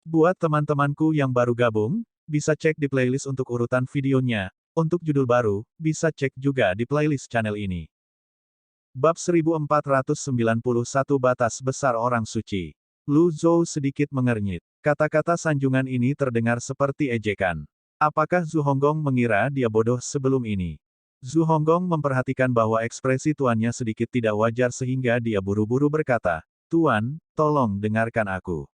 Buat teman-temanku yang baru gabung, bisa cek di playlist untuk urutan videonya. Untuk judul baru, bisa cek juga di playlist channel ini. Bab 1491 Batas Besar Orang Suci. Lu Zhou sedikit mengernyit. Kata-kata sanjungan ini terdengar seperti ejekan. Apakah Zhu Honggong mengira dia bodoh sebelum ini? Zhu Honggong memperhatikan bahwa ekspresi tuannya sedikit tidak wajar sehingga dia buru-buru berkata, "Tuan, tolong dengarkan aku.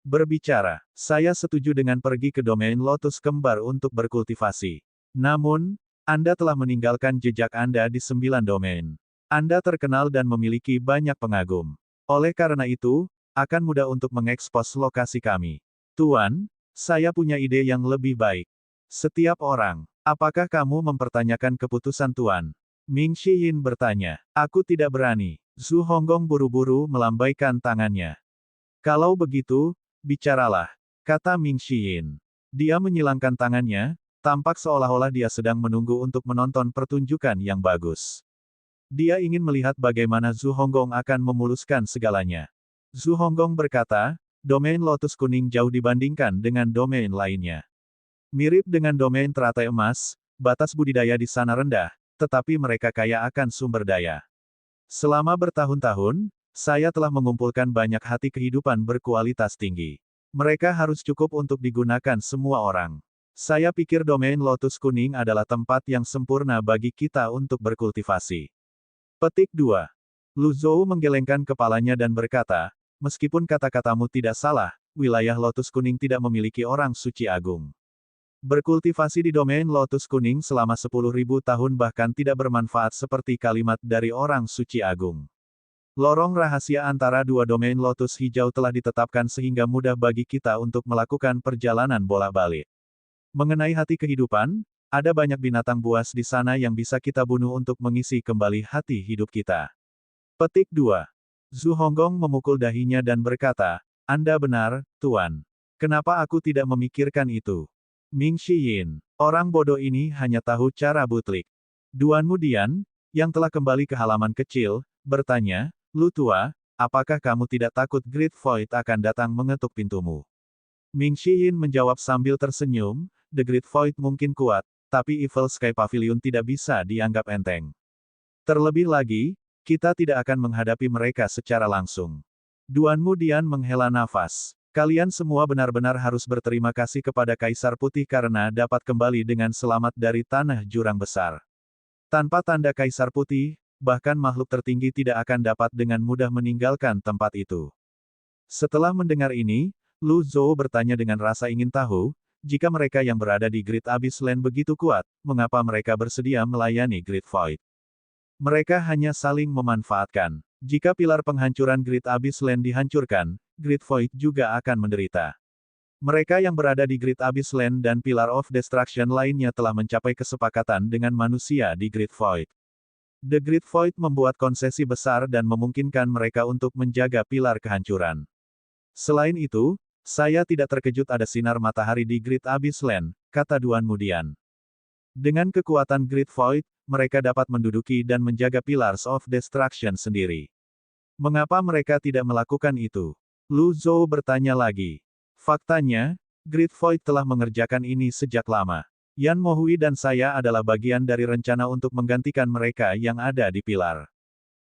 Berbicara, saya setuju dengan pergi ke domain Lotus Kembar untuk berkultivasi. Namun, Anda telah meninggalkan jejak Anda di 9 domain. Anda terkenal dan memiliki banyak pengagum. Oleh karena itu, akan mudah untuk mengekspos lokasi kami. Tuan, saya punya ide yang lebih baik. Setiap orang, apakah kamu mempertanyakan keputusan Tuan?" Ming Xiyin bertanya. "Aku tidak berani." Zhu Honggong buru-buru melambaikan tangannya. "Kalau begitu, bicaralah," kata Ming Xiyin. Dia menyilangkan tangannya, tampak seolah-olah dia sedang menunggu untuk menonton pertunjukan yang bagus. Dia ingin melihat bagaimana Zhu Honggong akan memuluskan segalanya. Zhu Honggong berkata, "Domain Lotus Kuning jauh dibandingkan dengan domain lainnya. Mirip dengan domain teratai emas, batas budidaya di sana rendah, tetapi mereka kaya akan sumber daya. Selama bertahun-tahun, saya telah mengumpulkan banyak hati kehidupan berkualitas tinggi. Mereka harus cukup untuk digunakan semua orang. Saya pikir domain Lotus Kuning adalah tempat yang sempurna bagi kita untuk berkultivasi." Petik 2. Lu Zhou menggelengkan kepalanya dan berkata, "Meskipun kata-katamu tidak salah, wilayah Lotus Kuning tidak memiliki orang suci agung. Berkultivasi di domain Lotus Kuning selama 10.000 tahun bahkan tidak bermanfaat seperti kalimat dari orang suci agung. Lorong rahasia antara dua domain Lotus Hijau telah ditetapkan sehingga mudah bagi kita untuk melakukan perjalanan bolak-balik. Mengenai hati kehidupan, ada banyak binatang buas di sana yang bisa kita bunuh untuk mengisi kembali hati hidup kita." Petik 2. Zhu Honggong memukul dahinya dan berkata, "Anda benar, Tuan. Kenapa aku tidak memikirkan itu?" Ming Xiyin, orang bodoh ini hanya tahu cara butlik. Duanmu Dian, yang telah kembali ke halaman kecil, bertanya, "Lu tua, apakah kamu tidak takut Great Void akan datang mengetuk pintumu?" Ming Xiyin menjawab sambil tersenyum, "The Great Void mungkin kuat, tapi Evil Sky Pavilion tidak bisa dianggap enteng. Terlebih lagi, kita tidak akan menghadapi mereka secara langsung." Duanmu Dian menghela nafas. "Kalian semua benar-benar harus berterima kasih kepada Kaisar Putih karena dapat kembali dengan selamat dari tanah jurang besar. Tanpa tanda Kaisar Putih, bahkan makhluk tertinggi tidak akan dapat dengan mudah meninggalkan tempat itu." Setelah mendengar ini, Lu Zhou bertanya dengan rasa ingin tahu, jika mereka yang berada di Great Abyss Land begitu kuat, mengapa mereka bersedia melayani Great Void? Mereka hanya saling memanfaatkan. Jika pilar penghancuran Great Abyss Land dihancurkan, Great Void juga akan menderita. Mereka yang berada di Great Abyss Land dan Pillar of Destruction lainnya telah mencapai kesepakatan dengan manusia di Great Void. The Great Void membuat konsesi besar dan memungkinkan mereka untuk menjaga pilar kehancuran. Selain itu, saya tidak terkejut ada sinar matahari di Great Abyss Land, kata Duan Mudian. Dengan kekuatan Great Void, mereka dapat menduduki dan menjaga Pillars of Destruction sendiri. Mengapa mereka tidak melakukan itu? Lu Zhou bertanya lagi. Faktanya, Great Void telah mengerjakan ini sejak lama. Yan Mohui dan saya adalah bagian dari rencana untuk menggantikan mereka yang ada di pilar.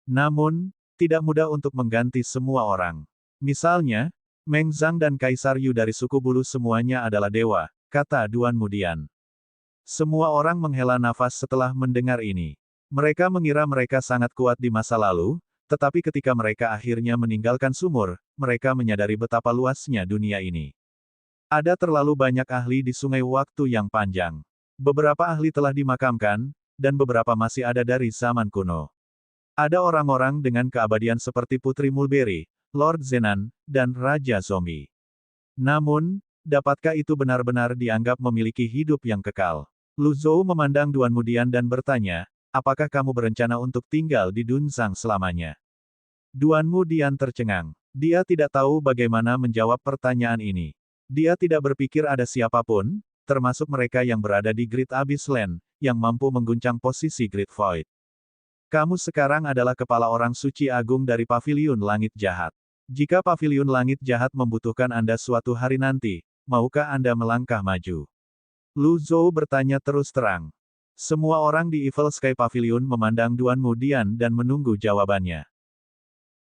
Namun, tidak mudah untuk mengganti semua orang. Misalnya, Meng Zhang dan Kaisar Yu dari suku bulu semuanya adalah dewa, kata Duan Mudian. Semua orang menghela nafas setelah mendengar ini. Mereka mengira mereka sangat kuat di masa lalu, tetapi ketika mereka akhirnya meninggalkan sumur, mereka menyadari betapa luasnya dunia ini. Ada terlalu banyak ahli di sungai waktu yang panjang. Beberapa ahli telah dimakamkan, dan beberapa masih ada dari zaman kuno. Ada orang-orang dengan keabadian seperti Putri Mulberry, Lord Zenan, dan Raja Zombie. Namun, dapatkah itu benar-benar dianggap memiliki hidup yang kekal? Lu Zhou memandang Duan Mudian dan bertanya, "Apakah kamu berencana untuk tinggal di Dunzang selamanya?" Duan Mudian tercengang. Dia tidak tahu bagaimana menjawab pertanyaan ini. Dia tidak berpikir ada siapapun, termasuk mereka yang berada di Great Abyss Land, yang mampu mengguncang posisi Great Void. "Kamu sekarang adalah kepala orang suci agung dari Paviliun Langit Jahat. Jika paviliun langit jahat membutuhkan Anda suatu hari nanti, maukah Anda melangkah maju? Lu Zhou bertanya terus terang. Semua orang di Evil Sky Pavilion memandang Duanmu Dian dan menunggu jawabannya.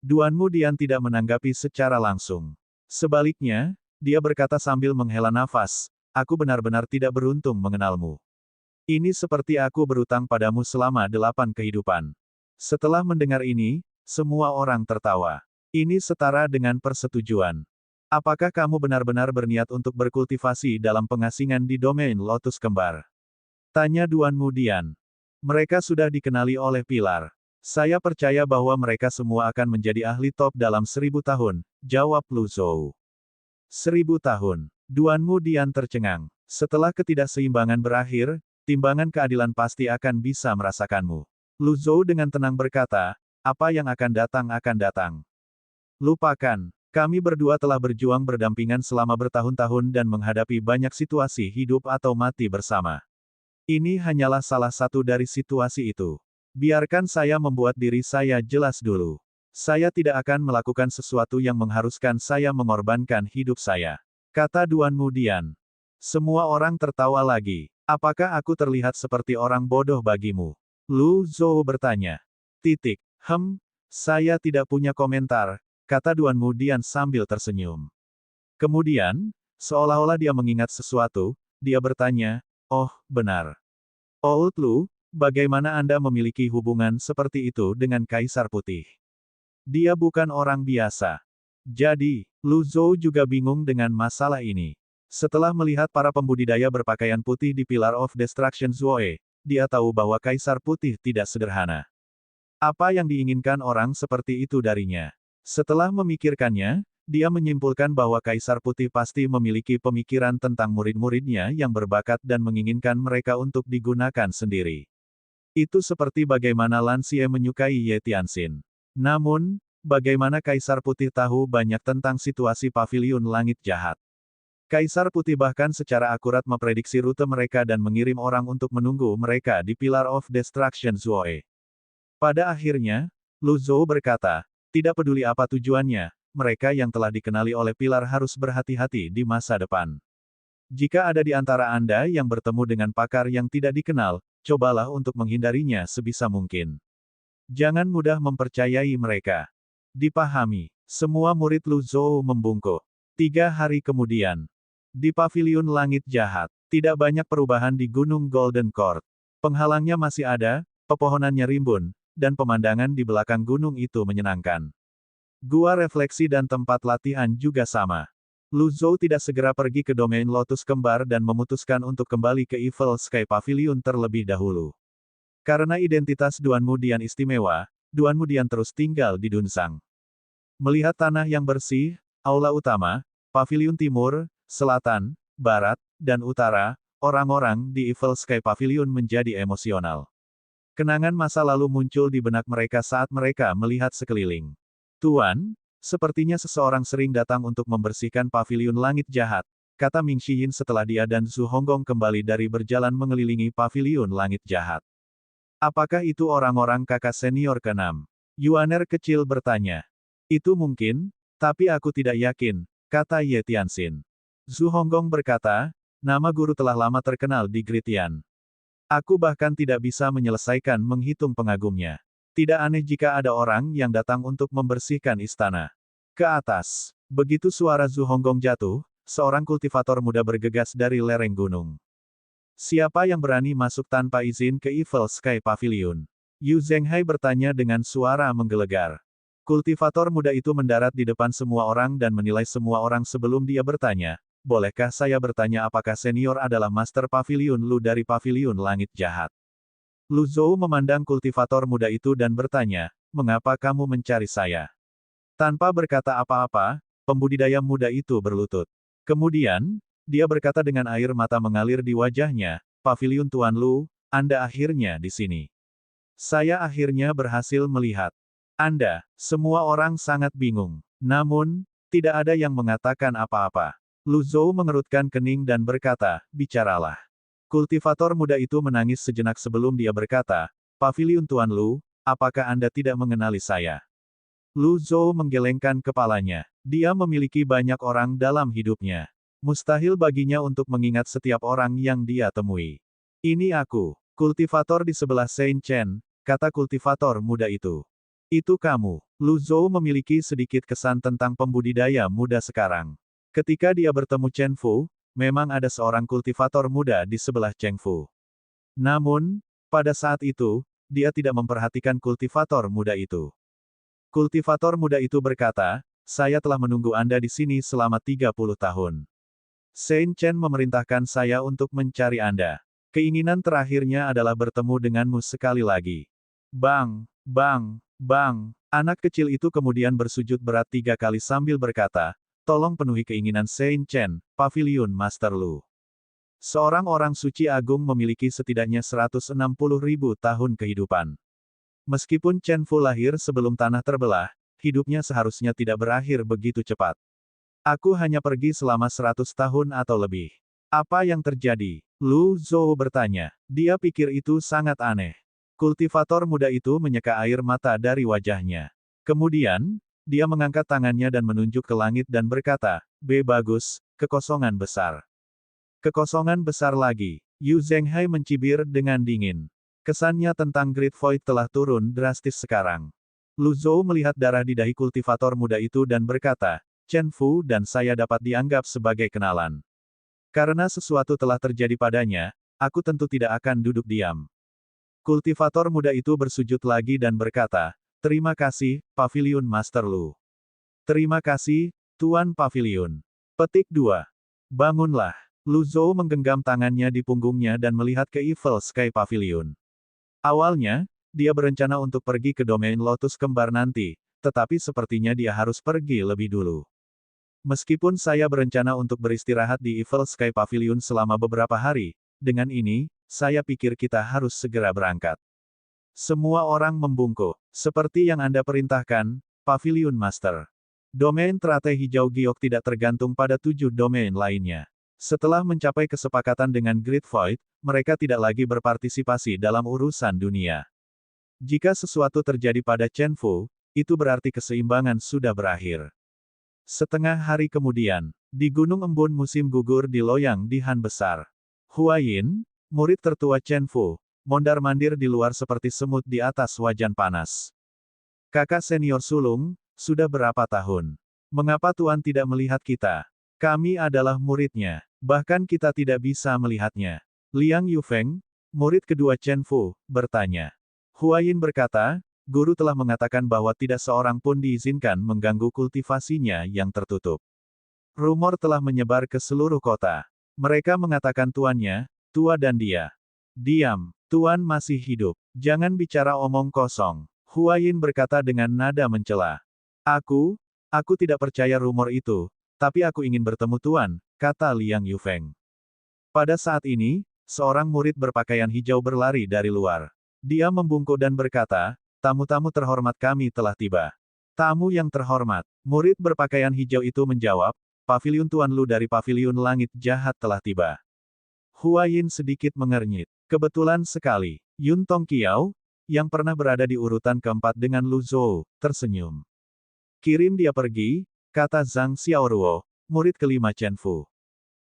Duanmu Dian tidak menanggapi secara langsung. Sebaliknya, dia berkata sambil menghela nafas, aku benar-benar tidak beruntung mengenalmu. Ini seperti aku berutang padamu selama 8 kehidupan. Setelah mendengar ini, semua orang tertawa. Ini setara dengan persetujuan. Apakah kamu benar-benar berniat untuk berkultivasi dalam pengasingan di domain Lotus Kembar? Tanya Duanmu Dian. Mereka sudah dikenali oleh Pilar. Saya percaya bahwa mereka semua akan menjadi ahli top dalam 1000 tahun, jawab Lu Zhou. 1000 tahun. Duanmu Dian tercengang. Setelah ketidakseimbangan berakhir, timbangan keadilan pasti akan bisa merasakanmu. Lu Zhou dengan tenang berkata, apa yang akan datang. Lupakan. Kami berdua telah berjuang berdampingan selama bertahun-tahun dan menghadapi banyak situasi hidup atau mati bersama. Ini hanyalah salah satu dari situasi itu. Biarkan saya membuat diri saya jelas dulu. Saya tidak akan melakukan sesuatu yang mengharuskan saya mengorbankan hidup saya. Kata Duanmu Dian. Semua orang tertawa lagi. Apakah aku terlihat seperti orang bodoh bagimu? Lu Zhou bertanya. Saya tidak punya komentar, kata Duanmu Dian sambil tersenyum. Kemudian, seolah-olah dia mengingat sesuatu, dia bertanya, oh, benar. Old Lu, bagaimana Anda memiliki hubungan seperti itu dengan Kaisar Putih? Dia bukan orang biasa. Jadi, Lu Zhou juga bingung dengan masalah ini. Setelah melihat para pembudidaya berpakaian putih di Pillar of Destruction Zoe, dia tahu bahwa Kaisar Putih tidak sederhana. Apa yang diinginkan orang seperti itu darinya? Setelah memikirkannya, dia menyimpulkan bahwa Kaisar Putih pasti memiliki pemikiran tentang murid-muridnya yang berbakat dan menginginkan mereka untuk digunakan sendiri. Itu seperti bagaimana Lan Xie menyukai Ye Tianxin. Namun, bagaimana Kaisar Putih tahu banyak tentang situasi paviliun langit jahat? Kaisar Putih bahkan secara akurat memprediksi rute mereka dan mengirim orang untuk menunggu mereka di Pillar of Destruction Zoe. Pada akhirnya, Lu Zhou berkata, tidak peduli apa tujuannya, mereka yang telah dikenali oleh Pilar harus berhati-hati di masa depan. Jika ada di antara Anda yang bertemu dengan pakar yang tidak dikenal, cobalah untuk menghindarinya sebisa mungkin. Jangan mudah mempercayai mereka. Dipahami. Semua murid Lu Zhou membungkuk. 3 hari kemudian. Di Paviliun Langit Jahat, tidak banyak perubahan di Gunung Golden Court. Penghalangnya masih ada, pepohonannya rimbun, dan pemandangan di belakang gunung itu menyenangkan. Gua refleksi dan tempat latihan juga sama. Lu Zhou tidak segera pergi ke domain Lotus Kembar dan memutuskan untuk kembali ke Evil Sky Pavilion terlebih dahulu. Karena identitas Duanmu Dian istimewa, Duanmu Dian terus tinggal di Dunsang. Melihat tanah yang bersih, aula utama, paviliun timur, selatan, barat, dan utara, orang-orang di Evil Sky Pavilion menjadi emosional. Kenangan masa lalu muncul di benak mereka saat mereka melihat sekeliling. Tuan, sepertinya seseorang sering datang untuk membersihkan paviliun langit jahat, kata Ming Xiyin setelah dia dan Zhu Honggong kembali dari berjalan mengelilingi paviliun langit jahat. Apakah itu orang-orang kakak senior ke-6? Yuaner kecil bertanya. Itu mungkin, tapi aku tidak yakin, kata Ye Tianxin. Zhu Honggong berkata, nama guru telah lama terkenal di Gritian. Aku bahkan tidak bisa menyelesaikan menghitung pengagumnya. Tidak aneh jika ada orang yang datang untuk membersihkan istana. Ke atas. Begitu suara Zhu Honggong jatuh, seorang kultivator muda bergegas dari lereng gunung. Siapa yang berani masuk tanpa izin ke Evil Sky Pavilion? Yu Zhenghai bertanya dengan suara menggelegar. Kultivator muda itu mendarat di depan semua orang dan menilai semua orang sebelum dia bertanya, bolehkah saya bertanya apakah senior adalah Master Pavilion Lu dari Paviliun Langit Jahat? Lu Zhou memandang kultivator muda itu dan bertanya, mengapa kamu mencari saya? Tanpa berkata apa-apa, pembudidaya muda itu berlutut. Kemudian, dia berkata dengan air mata mengalir di wajahnya, Paviliun Tuan Lu, Anda akhirnya di sini. Saya akhirnya berhasil melihat Anda. Semua orang sangat bingung. Namun, tidak ada yang mengatakan apa-apa. Lu Zhou mengerutkan kening dan berkata, bicaralah. Kultivator muda itu menangis sejenak sebelum dia berkata, Paviliun Tuan Lu, apakah Anda tidak mengenali saya? Lu Zhou menggelengkan kepalanya. Dia memiliki banyak orang dalam hidupnya. Mustahil baginya untuk mengingat setiap orang yang dia temui. Ini aku, kultivator di sebelah Saint Chen, kata kultivator muda itu. Itu kamu. Lu Zhou memiliki sedikit kesan tentang pembudidaya muda sekarang. Ketika dia bertemu Chen Fu, memang ada seorang kultivator muda di sebelah Cheng Fu. Namun, pada saat itu, dia tidak memperhatikan kultivator muda itu. Kultivator muda itu berkata, saya telah menunggu Anda di sini selama 30 tahun. Saint Chen memerintahkan saya untuk mencari Anda. Keinginan terakhirnya adalah bertemu denganmu sekali lagi. Bang, bang, bang. Anak kecil itu kemudian bersujud berat 3 kali sambil berkata, tolong penuhi keinginan Saint Chen, Paviliun Master Lu. Seorang orang suci agung memiliki setidaknya 160.000 tahun kehidupan. Meskipun Chen Fu lahir sebelum tanah terbelah, hidupnya seharusnya tidak berakhir begitu cepat. Aku hanya pergi selama 100 tahun atau lebih. Apa yang terjadi? Lu Zhou bertanya. Dia pikir itu sangat aneh. Kultivator muda itu menyeka air mata dari wajahnya. Kemudian, dia mengangkat tangannya dan menunjuk ke langit dan berkata, bagus, kekosongan besar. Kekosongan besar lagi. Yu Zhenghai mencibir dengan dingin. Kesannya tentang Great Void telah turun drastis sekarang. Lu Zhou melihat darah di dahi kultivator muda itu dan berkata, Chen Fu dan saya dapat dianggap sebagai kenalan. Karena sesuatu telah terjadi padanya, aku tentu tidak akan duduk diam. Kultivator muda itu bersujud lagi dan berkata, terima kasih, Paviliun Master Lu. Terima kasih, Tuan Paviliun. Petik 2. Bangunlah. Lu Zhou menggenggam tangannya di punggungnya dan melihat ke Evil Sky Pavilion. Awalnya, dia berencana untuk pergi ke domain Lotus Kembar nanti, tetapi sepertinya dia harus pergi lebih dulu. Meskipun saya berencana untuk beristirahat di Evil Sky Pavilion selama beberapa hari, dengan ini, saya pikir kita harus segera berangkat. Semua orang membungkuk. Seperti yang Anda perintahkan, Pavilion Master. Domain teratai hijau giok tidak tergantung pada 7 domain lainnya. Setelah mencapai kesepakatan dengan Great Void, mereka tidak lagi berpartisipasi dalam urusan dunia. Jika sesuatu terjadi pada Chen Fu, itu berarti keseimbangan sudah berakhir. Setengah hari kemudian, di Gunung Embun musim gugur di Loyang di Han Besar. Huayin, murid tertua Chen Fu, mondar-mandir di luar seperti semut di atas wajan panas. Kakak senior sulung, sudah berapa tahun? Mengapa Tuan tidak melihat kita? Kami adalah muridnya. Bahkan kita tidak bisa melihatnya. Liang Yufeng, murid kedua Chen Fu, bertanya. Huayin berkata, guru telah mengatakan bahwa tidak seorang pun diizinkan mengganggu kultivasinya yang tertutup. Rumor telah menyebar ke seluruh kota. Mereka mengatakan tuannya, tua dan dia. Diam, Tuan masih hidup. Jangan bicara omong kosong. Huayin berkata dengan nada mencela. Aku tidak percaya rumor itu, tapi aku ingin bertemu Tuan, kata Liang Yufeng. Pada saat ini, seorang murid berpakaian hijau berlari dari luar. Dia membungkuk dan berkata, tamu-tamu terhormat kami telah tiba. Tamu yang terhormat, murid berpakaian hijau itu menjawab, Paviliun Tuan Lu dari Paviliun Langit Jahat telah tiba. Huayin sedikit mengernyit. Kebetulan sekali, Yun Tong Qiao, yang pernah berada di urutan keempat dengan Lu Zhou, tersenyum. Kirim dia pergi, kata Zhang Xiaoruo, murid kelima Chen Fu.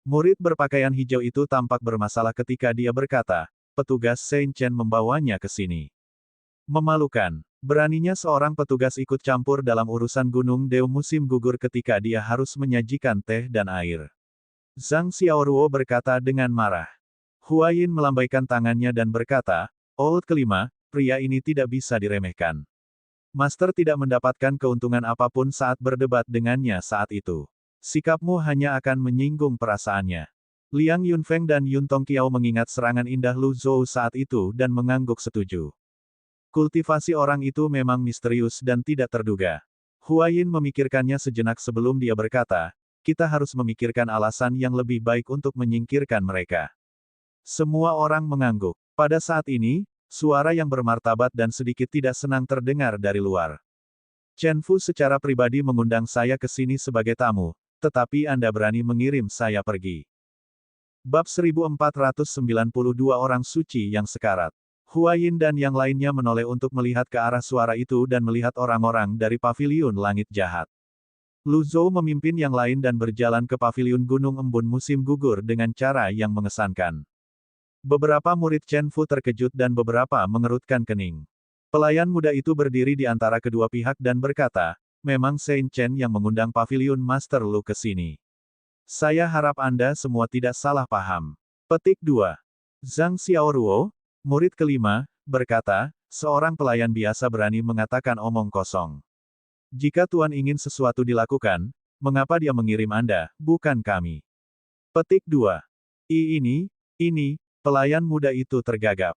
Murid berpakaian hijau itu tampak bermasalah ketika dia berkata, petugas Saint Chen membawanya ke sini. Memalukan, beraninya seorang petugas ikut campur dalam urusan Gunung Deo musim gugur ketika dia harus menyajikan teh dan air. Zhang Xiaoruo berkata dengan marah. Huayin melambaikan tangannya dan berkata, Old kelima, pria ini tidak bisa diremehkan. Master tidak mendapatkan keuntungan apapun saat berdebat dengannya saat itu. Sikapmu hanya akan menyinggung perasaannya. Liang Yunfeng dan Yun Tong Qiao mengingat serangan indah Lu Zhou saat itu dan mengangguk setuju. Kultivasi orang itu memang misterius dan tidak terduga. Huayin memikirkannya sejenak sebelum dia berkata, kita harus memikirkan alasan yang lebih baik untuk menyingkirkan mereka. Semua orang mengangguk. Pada saat ini, suara yang bermartabat dan sedikit tidak senang terdengar dari luar. Chen Fu secara pribadi mengundang saya ke sini sebagai tamu, tetapi Anda berani mengirim saya pergi. Bab 1492 Orang Suci yang Sekarat. Huayin dan yang lainnya menoleh untuk melihat ke arah suara itu dan melihat orang-orang dari paviliun langit jahat. Lu Zhou memimpin yang lain dan berjalan ke paviliun Gunung Embun Musim Gugur dengan cara yang mengesankan. Beberapa murid Chen Fu terkejut dan beberapa mengerutkan kening. Pelayan muda itu berdiri di antara kedua pihak dan berkata, memang Saint Chen yang mengundang paviliun Master Lu ke sini. Saya harap Anda semua tidak salah paham. Petik 2. Zhang Xiaoruo, murid kelima, berkata, seorang pelayan biasa berani mengatakan omong kosong. Jika Tuan ingin sesuatu dilakukan, mengapa dia mengirim Anda, bukan kami? Petik 2. Ini, pelayan muda itu tergagap.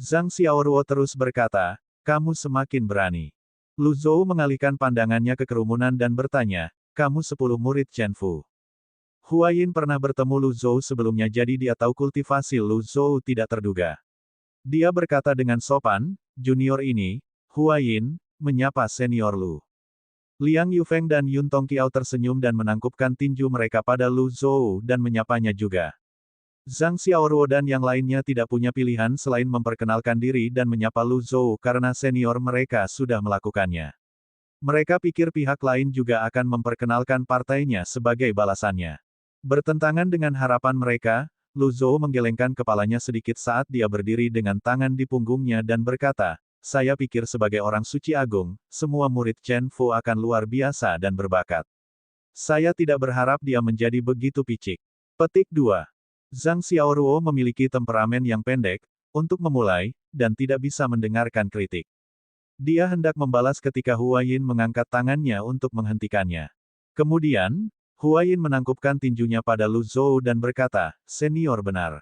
Zhang Xiaoruo terus berkata, kamu semakin berani. Lu Zhou mengalihkan pandangannya ke kerumunan dan bertanya, kamu 10 murid Chen Fu. Huayin pernah bertemu Lu Zhou sebelumnya jadi dia tahu kultivasi Lu Zhou tidak terduga. Dia berkata dengan sopan, junior ini, Huayin, menyapa senior Lu. Liang Yufeng dan Yun Tongqiao tersenyum dan menangkupkan tinju mereka pada Lu Zhou dan menyapanya juga. Zhang Xiaoruo dan yang lainnya tidak punya pilihan selain memperkenalkan diri dan menyapa Lu Zhou karena senior mereka sudah melakukannya. Mereka pikir pihak lain juga akan memperkenalkan partainya sebagai balasannya. Bertentangan dengan harapan mereka, Lu Zhou menggelengkan kepalanya sedikit saat dia berdiri dengan tangan di punggungnya dan berkata, saya pikir sebagai orang suci agung, semua murid Chen Fu akan luar biasa dan berbakat. Saya tidak berharap dia menjadi begitu picik. Petik 2. Zhang Xiaoruo memiliki temperamen yang pendek, untuk memulai, dan tidak bisa mendengarkan kritik. Dia hendak membalas ketika Huayin mengangkat tangannya untuk menghentikannya. Kemudian, Huayin menangkupkan tinjunya pada Lu Zhou dan berkata, senior benar.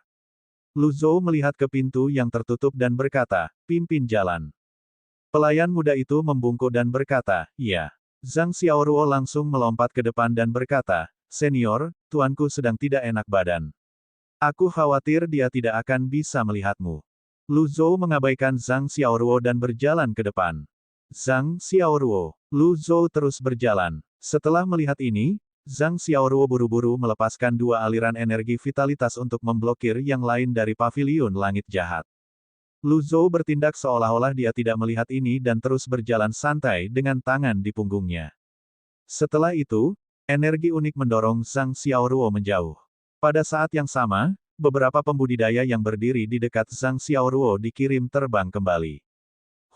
Lu Zhou melihat ke pintu yang tertutup dan berkata, pimpin jalan. Pelayan muda itu membungkuk dan berkata, iya. Zhang Xiaoruo langsung melompat ke depan dan berkata, senior, tuanku sedang tidak enak badan. Aku khawatir dia tidak akan bisa melihatmu. Lu Zhou mengabaikan Zhang Xiaoruo dan berjalan ke depan. Zhang Xiaoruo. Lu Zhou terus berjalan. Setelah melihat ini, Zhang Xiaoruo buru-buru melepaskan 2 aliran energi vitalitas untuk memblokir yang lain dari paviliun langit jahat. Lu Zhou bertindak seolah-olah dia tidak melihat ini dan terus berjalan santai dengan tangan di punggungnya. Setelah itu, energi unik mendorong Zhang Xiaoruo menjauh. Pada saat yang sama, beberapa pembudidaya yang berdiri di dekat Zhang Xiaoruo dikirim terbang kembali.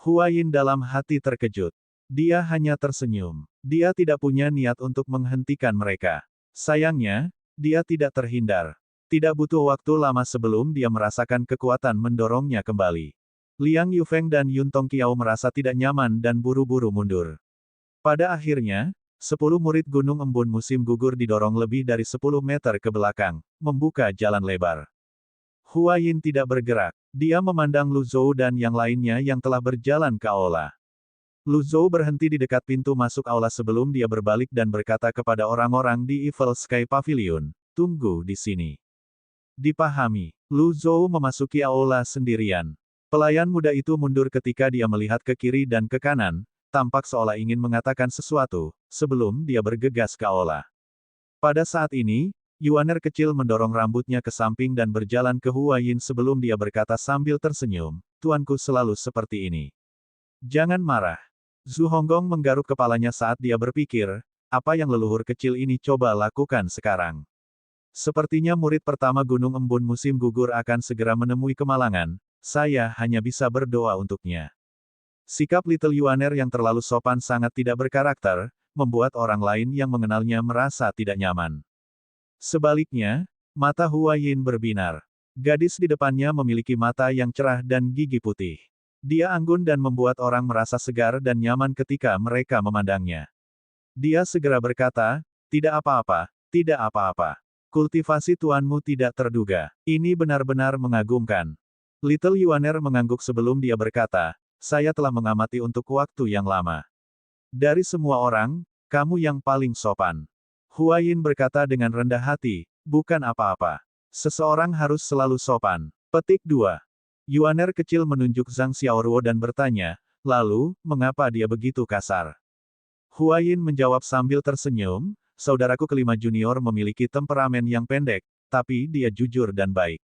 Huayin dalam hati terkejut. Dia hanya tersenyum. Dia tidak punya niat untuk menghentikan mereka. Sayangnya, dia tidak terhindar. Tidak butuh waktu lama sebelum dia merasakan kekuatan mendorongnya kembali. Liang Yufeng dan Yun Tongqiao merasa tidak nyaman dan buru-buru mundur. Pada akhirnya, 10 murid Gunung Embun Musim Gugur didorong lebih dari 10 meter ke belakang, membuka jalan lebar. Huayin tidak bergerak. Dia memandang Lu Zhou dan yang lainnya yang telah berjalan ke aula. Lu Zhou berhenti di dekat pintu masuk aula sebelum dia berbalik dan berkata kepada orang-orang di Evil Sky Pavilion, tunggu di sini. Dipahami. Lu Zhou memasuki aula sendirian. Pelayan muda itu mundur ketika dia melihat ke kiri dan ke kanan, tampak seolah ingin mengatakan sesuatu, sebelum dia bergegas ke aula. Pada saat ini, Yuaner kecil mendorong rambutnya ke samping dan berjalan ke Huayin sebelum dia berkata sambil tersenyum, tuanku selalu seperti ini. Jangan marah. Zhu Honggong menggaruk kepalanya saat dia berpikir, apa yang leluhur kecil ini coba lakukan sekarang. Sepertinya murid pertama Gunung Embun Musim Gugur akan segera menemui kemalangan, saya hanya bisa berdoa untuknya. Sikap Little Yuaner yang terlalu sopan sangat tidak berkarakter, membuat orang lain yang mengenalnya merasa tidak nyaman. Sebaliknya, mata Huayin berbinar. Gadis di depannya memiliki mata yang cerah dan gigi putih. Dia anggun dan membuat orang merasa segar dan nyaman ketika mereka memandangnya. Dia segera berkata, tidak apa-apa, tidak apa-apa. Kultivasi tuanmu tidak terduga. Ini benar-benar mengagumkan. Little Yuaner mengangguk sebelum dia berkata, saya telah mengamati untuk waktu yang lama. Dari semua orang, kamu yang paling sopan. Huayin berkata dengan rendah hati, bukan apa-apa. Seseorang harus selalu sopan. Petik 2. Yuaner kecil menunjuk Zhang Xiaoruo dan bertanya, lalu, mengapa dia begitu kasar? Huayin menjawab sambil tersenyum, saudaraku kelima junior memiliki temperamen yang pendek, tapi dia jujur dan baik.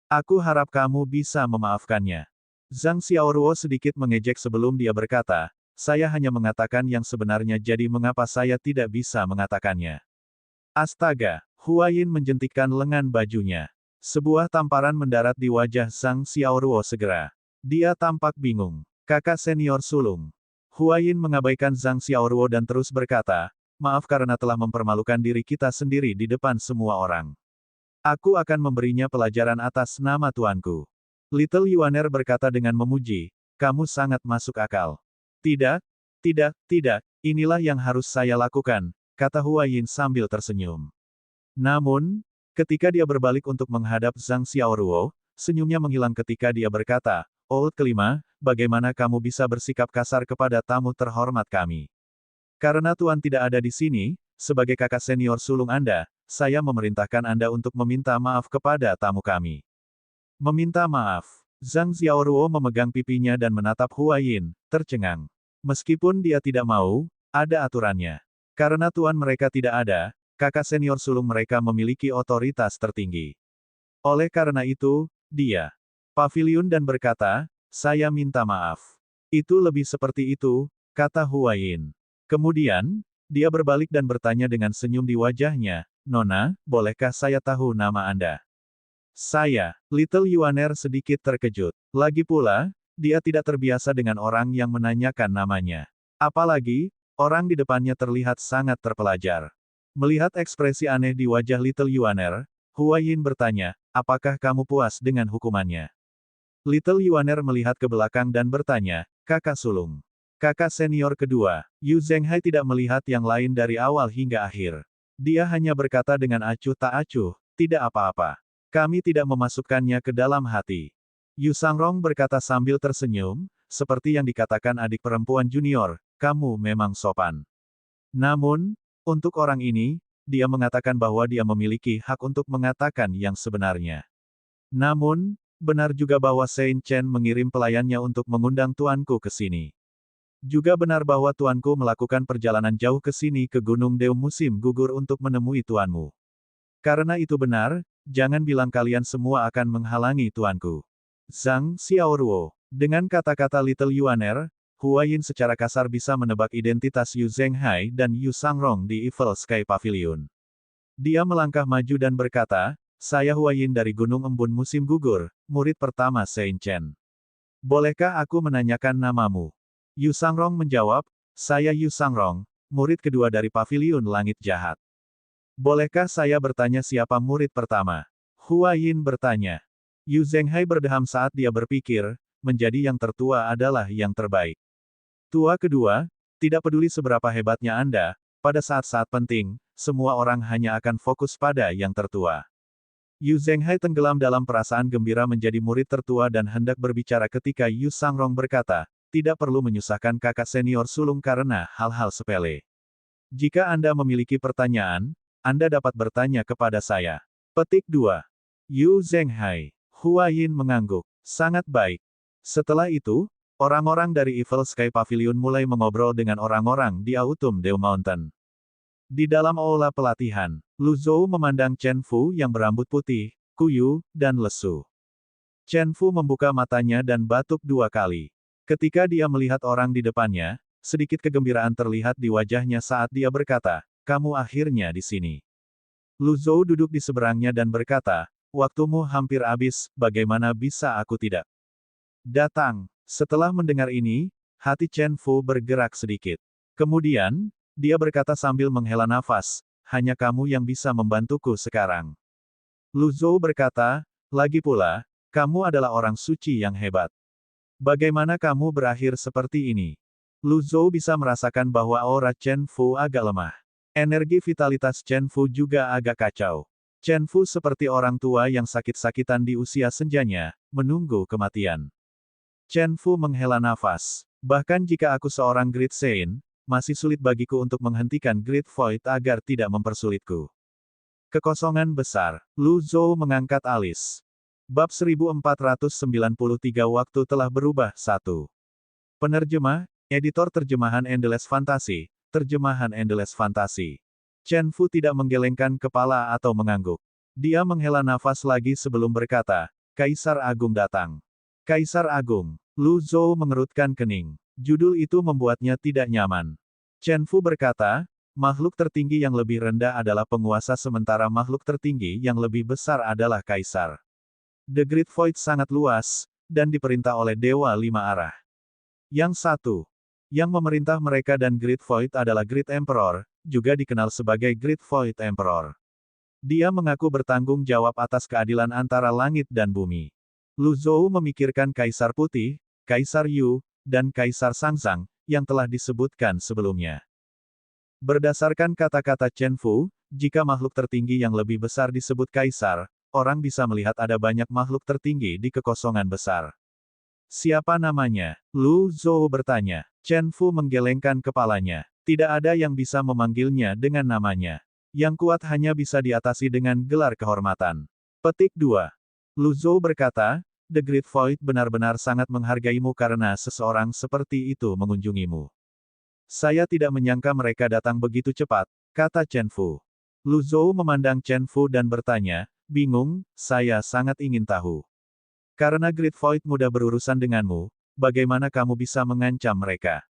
Aku harap kamu bisa memaafkannya. Zhang Xiaoruo sedikit mengejek sebelum dia berkata, saya hanya mengatakan yang sebenarnya jadi mengapa saya tidak bisa mengatakannya. Astaga, Huayin menjentikkan lengan bajunya. Sebuah tamparan mendarat di wajah Zhang Xiaoruo segera. Dia tampak bingung. Kakak senior sulung. Huayin mengabaikan Zhang Xiaoruo dan terus berkata, maaf karena telah mempermalukan diri kita sendiri di depan semua orang. Aku akan memberinya pelajaran atas nama tuanku. Little Yuaner berkata dengan memuji, kamu sangat masuk akal. Tidak, tidak, inilah yang harus saya lakukan, kata Huayin sambil tersenyum. Namun, ketika dia berbalik untuk menghadap Zhang Xiaoruo, senyumnya menghilang ketika dia berkata, Old kelima, bagaimana kamu bisa bersikap kasar kepada tamu terhormat kami? Karena Tuan tidak ada di sini, sebagai kakak senior sulung Anda, saya memerintahkan Anda untuk meminta maaf kepada tamu kami. Meminta maaf. Zhang Xiaoruo memegang pipinya dan menatap Huayin, tercengang. Meskipun dia tidak mau, ada aturannya. Karena tuan mereka tidak ada, kakak senior sulung mereka memiliki otoritas tertinggi. Oleh karena itu, dia pavilion dan berkata, saya minta maaf. Itu lebih seperti itu, kata Huayin. Kemudian, dia berbalik dan bertanya dengan senyum di wajahnya, Nona, bolehkah saya tahu nama Anda? Saya, Little Yuaner sedikit terkejut. Lagi pula, dia tidak terbiasa dengan orang yang menanyakan namanya. Apalagi, orang di depannya terlihat sangat terpelajar. Melihat ekspresi aneh di wajah Little Yuaner, Huayin bertanya, apakah kamu puas dengan hukumannya? Little Yuaner melihat ke belakang dan bertanya, kakak sulung. Kakak senior kedua, Yu Zhenghai tidak melihat yang lain dari awal hingga akhir. Dia hanya berkata dengan acuh tak acuh, tidak apa-apa. Kami tidak memasukkannya ke dalam hati. Yu Sangrong berkata sambil tersenyum, seperti yang dikatakan adik perempuan junior, kamu memang sopan. Namun, untuk orang ini, dia mengatakan bahwa dia memiliki hak untuk mengatakan yang sebenarnya. Namun, benar juga bahwa Saint Chen mengirim pelayannya untuk mengundang tuanku ke sini. Juga benar bahwa tuanku melakukan perjalanan jauh ke sini ke Gunung Deu musim gugur untuk menemui tuanmu. Karena itu benar, jangan bilang kalian semua akan menghalangi tuanku. Zhang Xiaoruo. Dengan kata-kata Little Yuaner, Huayin secara kasar bisa menebak identitas Yu Zhenghai dan Yu Sangrong di Evil Sky Pavilion. Dia melangkah maju dan berkata, saya Huayin dari Gunung Embun musim gugur, murid pertama Saint Chen. Bolehkah aku menanyakan namamu? Yu Sangrong menjawab, saya Yu Sangrong, murid kedua dari Pavilion Langit Jahat. Bolehkah saya bertanya siapa murid pertama? Huayin bertanya. Yu Zhenghai berdeham saat dia berpikir, menjadi yang tertua adalah yang terbaik. Tua kedua, tidak peduli seberapa hebatnya Anda, pada saat-saat penting, semua orang hanya akan fokus pada yang tertua. Yu Zhenghai tenggelam dalam perasaan gembira menjadi murid tertua dan hendak berbicara ketika Yu Sangrong berkata, tidak perlu menyusahkan kakak senior sulung karena hal-hal sepele. Jika Anda memiliki pertanyaan, Anda dapat bertanya kepada saya. Petik 2. Yu Zhenghai. Huayin mengangguk. Sangat baik. Setelah itu, orang-orang dari Evil Sky Pavilion mulai mengobrol dengan orang-orang di Autumn Dew Mountain. Di dalam aula pelatihan, Lu Zhou memandang Chen Fu yang berambut putih, kuyu, dan lesu. Chen Fu membuka matanya dan batuk 2 kali. Ketika dia melihat orang di depannya, sedikit kegembiraan terlihat di wajahnya saat dia berkata, kamu akhirnya di sini. Lu Zhou duduk di seberangnya dan berkata, waktumu hampir habis, bagaimana bisa aku tidak datang? Setelah mendengar ini, hati Chen Fu bergerak sedikit. Kemudian, dia berkata sambil menghela nafas, hanya kamu yang bisa membantuku sekarang. Lu Zhou berkata, lagi pula, kamu adalah orang suci yang hebat. Bagaimana kamu berakhir seperti ini? Lu Zhou bisa merasakan bahwa aura Chen Fu agak lemah. Energi vitalitas Chen Fu juga agak kacau. Chen Fu seperti orang tua yang sakit-sakitan di usia senjanya, menunggu kematian. Chen Fu menghela nafas. Bahkan jika aku seorang Great Saint, masih sulit bagiku untuk menghentikan Great Void agar tidak mempersulitku. Kekosongan besar. Lu Zhou mengangkat alis. Bab 1493 waktu telah berubah 1. Penerjemah, editor terjemahan Endless Fantasy, terjemahan Endless Fantasy. Chen Fu tidak menggelengkan kepala atau mengangguk. Dia menghela nafas lagi sebelum berkata, Kaisar Agung datang. Kaisar Agung. Lu Zhou mengerutkan kening. Judul itu membuatnya tidak nyaman. Chen Fu berkata, makhluk tertinggi yang lebih rendah adalah penguasa sementara makhluk tertinggi yang lebih besar adalah kaisar. The Great Void sangat luas, dan diperintah oleh Dewa Lima Arah. Yang satu, yang memerintah mereka dan Great Void adalah Great Emperor, juga dikenal sebagai Great Void Emperor. Dia mengaku bertanggung jawab atas keadilan antara langit dan bumi. Lu Zhou memikirkan Kaisar Putih, Kaisar Yu, dan Kaisar Sangzang, yang telah disebutkan sebelumnya. Berdasarkan kata-kata Chen Fu, jika makhluk tertinggi yang lebih besar disebut kaisar, orang bisa melihat ada banyak makhluk tertinggi di kekosongan besar. Siapa namanya? Lu Zhou bertanya. Chen Fu menggelengkan kepalanya. Tidak ada yang bisa memanggilnya dengan namanya. Yang kuat hanya bisa diatasi dengan gelar kehormatan. Petik 2. Lu Zhou berkata, The Great Void benar-benar sangat menghargaimu karena seseorang seperti itu mengunjungimu. Saya tidak menyangka mereka datang begitu cepat, kata Chen Fu. Lu Zhou memandang Chen Fu dan bertanya, bingung, saya sangat ingin tahu. Karena Great Void mudah berurusan denganmu, bagaimana kamu bisa mengancam mereka?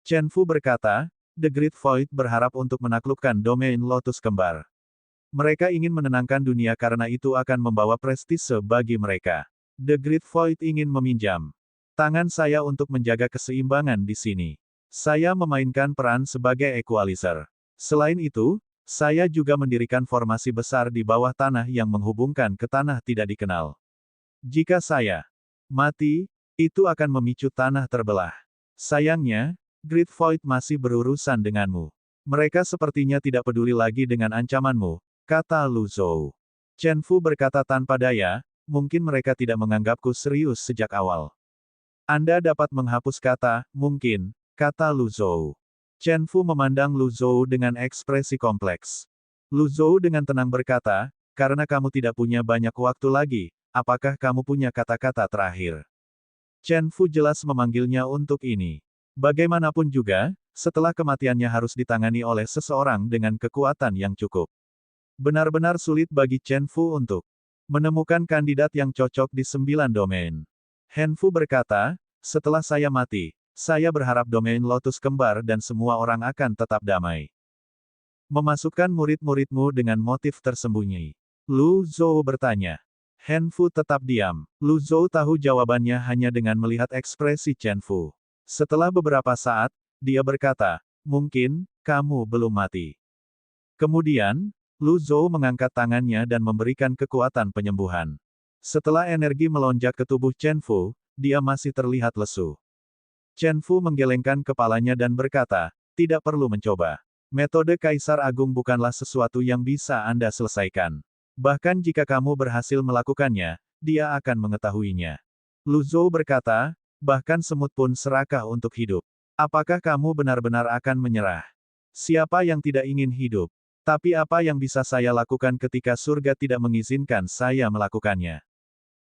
Chen Fu berkata, The Great Void berharap untuk menaklukkan domain Lotus Kembar. Mereka ingin menenangkan dunia karena itu akan membawa prestise bagi mereka. The Great Void ingin meminjam tangan saya untuk menjaga keseimbangan di sini. Saya memainkan peran sebagai equalizer. Selain itu, saya juga mendirikan formasi besar di bawah tanah yang menghubungkan ke tanah tidak dikenal. Jika saya mati, itu akan memicu tanah terbelah. Sayangnya, Great Void masih berurusan denganmu. Mereka sepertinya tidak peduli lagi dengan ancamanmu, kata Lu Zhou. Chen Fu berkata tanpa daya, mungkin mereka tidak menganggapku serius sejak awal. Anda dapat menghapus kata, mungkin, kata Lu Zhou. Chen Fu memandang Lu Zhou dengan ekspresi kompleks. Lu Zhou dengan tenang berkata, karena kamu tidak punya banyak waktu lagi, apakah kamu punya kata-kata terakhir? Chen Fu jelas memanggilnya untuk ini. Bagaimanapun juga, setelah kematiannya harus ditangani oleh seseorang dengan kekuatan yang cukup. Benar-benar sulit bagi Chen Fu untuk menemukan kandidat yang cocok di 9 domain. Han Fu berkata, setelah saya mati, saya berharap domain Lotus Kembar dan semua orang akan tetap damai. Memasukkan murid-muridmu dengan motif tersembunyi. Lu Zhou bertanya. Han Fu tetap diam. Lu Zhou tahu jawabannya hanya dengan melihat ekspresi Chen Fu. Setelah beberapa saat, dia berkata, mungkin, kamu belum mati. Kemudian, Lu Zhou mengangkat tangannya dan memberikan kekuatan penyembuhan. Setelah energi melonjak ke tubuh Chen Fu, dia masih terlihat lesu. Chen Fu menggelengkan kepalanya dan berkata, tidak perlu mencoba. Metode Kaisar Agung bukanlah sesuatu yang bisa Anda selesaikan. Bahkan jika kamu berhasil melakukannya, dia akan mengetahuinya. Lu Zhou berkata, bahkan semut pun serakah untuk hidup. Apakah kamu benar-benar akan menyerah? Siapa yang tidak ingin hidup? Tapi apa yang bisa saya lakukan ketika surga tidak mengizinkan saya melakukannya?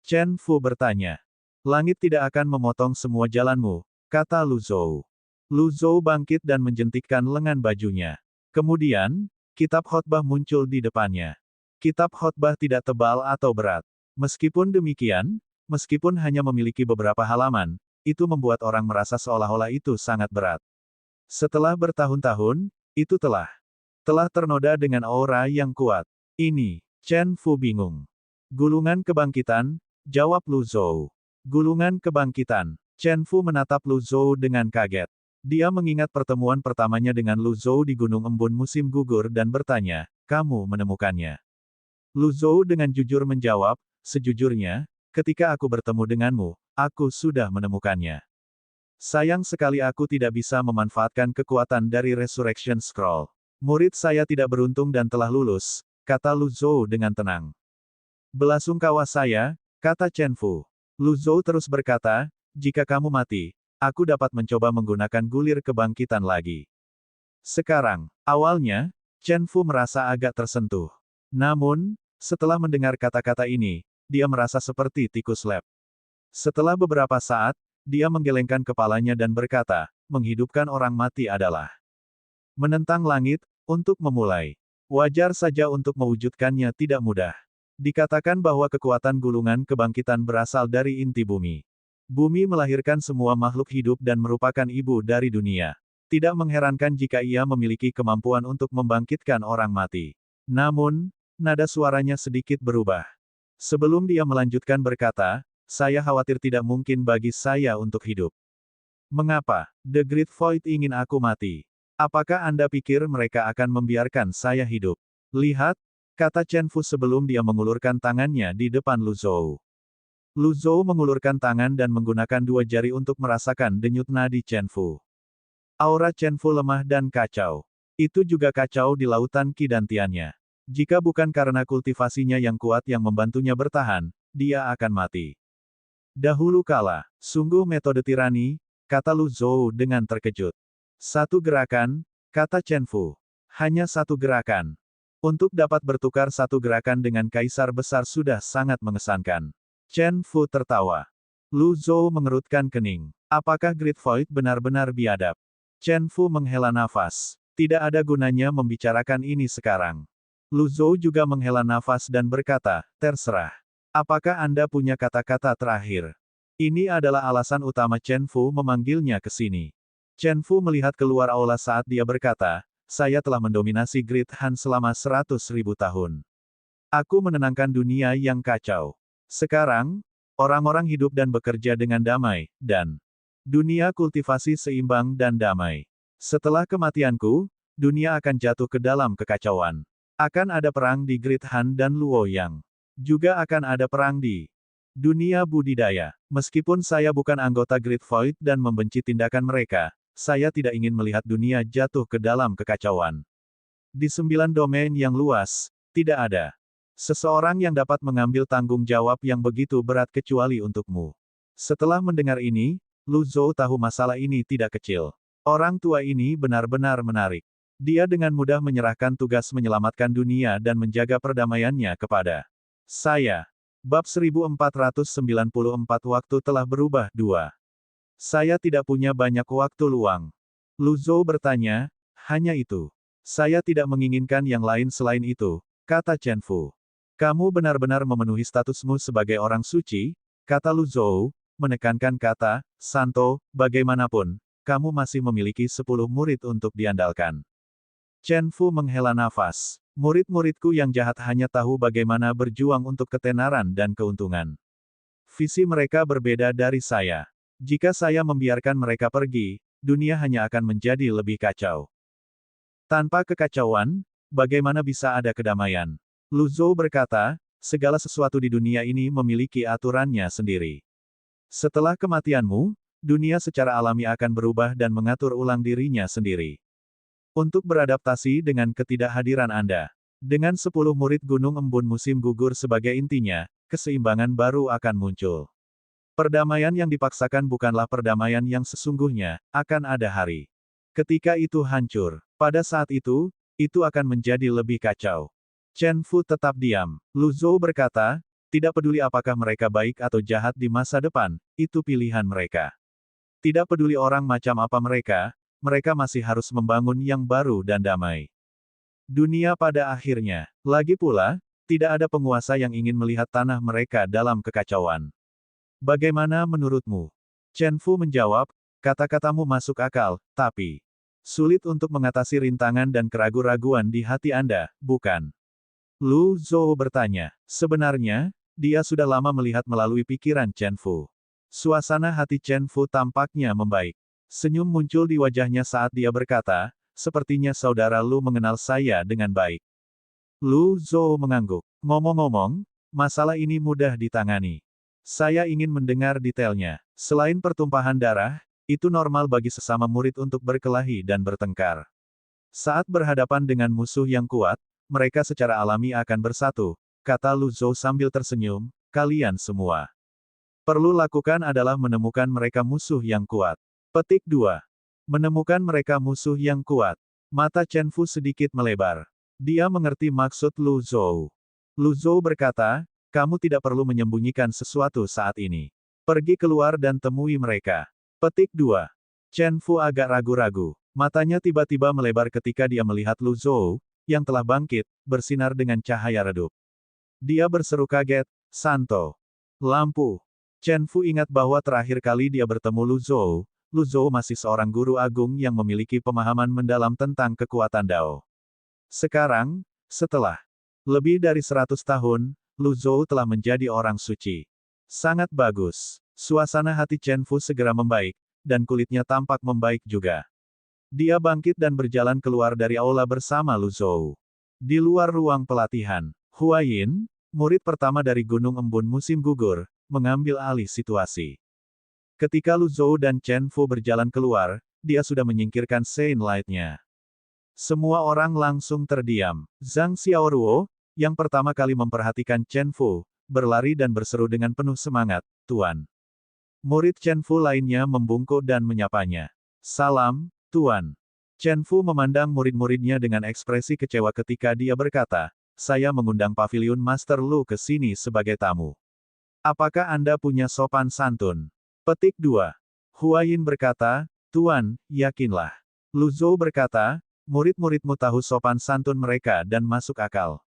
Chen Fu bertanya. Langit tidak akan memotong semua jalanmu, kata Lu Zhou. Lu Zhou bangkit dan menjentikkan lengan bajunya. Kemudian, kitab khotbah muncul di depannya. Kitab khotbah tidak tebal atau berat. Meskipun demikian, meskipun hanya memiliki beberapa halaman, itu membuat orang merasa seolah-olah itu sangat berat. Setelah bertahun-tahun, itu telah ternoda dengan aura yang kuat. Ini, Chen Fu bingung. Gulungan kebangkitan, jawab Lu Zhou. Gulungan kebangkitan. Chen Fu menatap Lu Zhou dengan kaget. Dia mengingat pertemuan pertamanya dengan Lu Zhou di Gunung Embun musim gugur dan bertanya, kamu menemukannya? Lu Zhou dengan jujur menjawab, sejujurnya, ketika aku bertemu denganmu, aku sudah menemukannya. Sayang sekali aku tidak bisa memanfaatkan kekuatan dari Resurrection Scroll. Murid saya tidak beruntung dan telah lulus, kata Lu Zhou dengan tenang. Belasungkawa saya, kata Chen Fu. Lu Zhou terus berkata, jika kamu mati, aku dapat mencoba menggunakan gulir kebangkitan lagi. Sekarang, awalnya, Chen Fu merasa agak tersentuh. Namun, setelah mendengar kata-kata ini, dia merasa seperti tikus lep. Setelah beberapa saat, dia menggelengkan kepalanya dan berkata, menghidupkan orang mati adalah menentang langit, untuk memulai. Wajar saja untuk mewujudkannya tidak mudah. Dikatakan bahwa kekuatan gulungan kebangkitan berasal dari inti bumi. Bumi melahirkan semua makhluk hidup dan merupakan ibu dari dunia. Tidak mengherankan jika ia memiliki kemampuan untuk membangkitkan orang mati. Namun, nada suaranya sedikit berubah. Sebelum dia melanjutkan berkata, saya khawatir tidak mungkin bagi saya untuk hidup. Mengapa? The Great Void ingin aku mati. Apakah Anda pikir mereka akan membiarkan saya hidup? Lihat, kata Chen Fu sebelum dia mengulurkan tangannya di depan Lu Zhou. Lu Zhou mengulurkan tangan dan menggunakan dua jari untuk merasakan denyut nadi Chen Fu. Aura Chen Fu lemah dan kacau. Itu juga kacau di lautan kidantiannya. Jika bukan karena kultivasinya yang kuat yang membantunya bertahan, dia akan mati. Dahulu kala, sungguh metode tirani, kata Lu Zhou dengan terkejut. Satu gerakan, kata Chen Fu. Hanya satu gerakan. Untuk dapat bertukar satu gerakan dengan kaisar besar sudah sangat mengesankan. Chen Fu tertawa. Lu Zhou mengerutkan kening. Apakah Great Void benar-benar biadab? Chen Fu menghela nafas. Tidak ada gunanya membicarakan ini sekarang. Lu Zhou juga menghela nafas dan berkata, terserah. Apakah Anda punya kata-kata terakhir? Ini adalah alasan utama Chen Fu memanggilnya ke sini. Chen Fu melihat keluar aula saat dia berkata, saya telah mendominasi Great Han selama 100.000 tahun. Aku menenangkan dunia yang kacau. Sekarang, orang-orang hidup dan bekerja dengan damai, dan dunia kultivasi seimbang dan damai. Setelah kematianku, dunia akan jatuh ke dalam kekacauan. Akan ada perang di Great Han dan Luoyang. Juga akan ada perang di dunia budidaya. Meskipun saya bukan anggota Great Void dan membenci tindakan mereka, saya tidak ingin melihat dunia jatuh ke dalam kekacauan. Di 9 domain yang luas, tidak ada seseorang yang dapat mengambil tanggung jawab yang begitu berat kecuali untukmu. Setelah mendengar ini, Lu Zhou tahu masalah ini tidak kecil. Orang tua ini benar-benar menarik. Dia dengan mudah menyerahkan tugas menyelamatkan dunia dan menjaga perdamaiannya kepada saya. Bab 1494 waktu telah berubah 2. Saya tidak punya banyak waktu luang. Lu Zhou bertanya, hanya itu. Saya tidak menginginkan yang lain selain itu, kata Chen Fu. Kamu benar-benar memenuhi statusmu sebagai orang suci, kata Lu Zhou, menekankan kata, Santo, bagaimanapun, kamu masih memiliki 10 murid untuk diandalkan. Chen Fu menghela nafas. Murid-muridku yang jahat hanya tahu bagaimana berjuang untuk ketenaran dan keuntungan. Visi mereka berbeda dari saya. Jika saya membiarkan mereka pergi, dunia hanya akan menjadi lebih kacau. Tanpa kekacauan, bagaimana bisa ada kedamaian? Lu Zhou berkata, segala sesuatu di dunia ini memiliki aturannya sendiri. Setelah kematianmu, dunia secara alami akan berubah dan mengatur ulang dirinya sendiri. Untuk beradaptasi dengan ketidakhadiran Anda. Dengan 10 murid Gunung Embun musim gugur sebagai intinya, keseimbangan baru akan muncul. Perdamaian yang dipaksakan bukanlah perdamaian yang sesungguhnya, akan ada hari. Ketika itu hancur. Pada saat itu akan menjadi lebih kacau. Chen Fu tetap diam. Lu Zhou berkata, tidak peduli apakah mereka baik atau jahat di masa depan, itu pilihan mereka. Tidak peduli orang macam apa mereka masih harus membangun yang baru dan damai. Dunia pada akhirnya. Lagi pula, tidak ada penguasa yang ingin melihat tanah mereka dalam kekacauan. Bagaimana menurutmu? Chen Fu menjawab, kata-katamu masuk akal, tapi sulit untuk mengatasi rintangan dan keraguan-raguan di hati Anda, bukan? Lu Zhou bertanya. Sebenarnya, dia sudah lama melihat melalui pikiran Chen Fu. Suasana hati Chen Fu tampaknya membaik. Senyum muncul di wajahnya saat dia berkata, sepertinya saudara Lu mengenal saya dengan baik. Lu Zhou mengangguk. Ngomong-ngomong, masalah ini mudah ditangani. Saya ingin mendengar detailnya. Selain pertumpahan darah, itu normal bagi sesama murid untuk berkelahi dan bertengkar. Saat berhadapan dengan musuh yang kuat, mereka secara alami akan bersatu, kata Lu Zhou sambil tersenyum, kalian semua perlu lakukan adalah menemukan mereka musuh yang kuat. Petik 2. Menemukan mereka musuh yang kuat. Mata Chen Fu sedikit melebar. Dia mengerti maksud Lu Zhou. Lu Zhou berkata, kamu tidak perlu menyembunyikan sesuatu saat ini. Pergi keluar dan temui mereka. Petik 2. Chen Fu agak ragu-ragu. Matanya tiba-tiba melebar ketika dia melihat Lu Zhou, yang telah bangkit, bersinar dengan cahaya redup. Dia berseru kaget, Santo. Lampu. Chen Fu ingat bahwa terakhir kali dia bertemu Lu Zhou masih seorang guru agung yang memiliki pemahaman mendalam tentang kekuatan Dao. Sekarang, setelah lebih dari 100 tahun, Lu Zhou telah menjadi orang suci. Sangat bagus. Suasana hati Chen Fu segera membaik, dan kulitnya tampak membaik juga. Dia bangkit dan berjalan keluar dari aula bersama Lu Zhou. Di luar ruang pelatihan, Hua Yin, murid pertama dari Gunung Embun Musim Gugur, mengambil alih situasi. Ketika Lu Zhou dan Chen Fu berjalan keluar, dia sudah menyingkirkan Sein Light-nya. Semua orang langsung terdiam. Zhang Xiaoruo, yang pertama kali memperhatikan Chen Fu, berlari dan berseru dengan penuh semangat, "Tuan." Murid Chen Fu lainnya membungkuk dan menyapanya. "Salam, Tuan." Chen Fu memandang murid-muridnya dengan ekspresi kecewa ketika dia berkata, "Saya mengundang Paviliun Master Lu ke sini sebagai tamu. Apakah Anda punya sopan santun?" Petik 2. Hua Yin berkata, "Tuan, yakinlah." Lu Zhou berkata, "Murid-muridmu tahu sopan santun mereka dan masuk akal.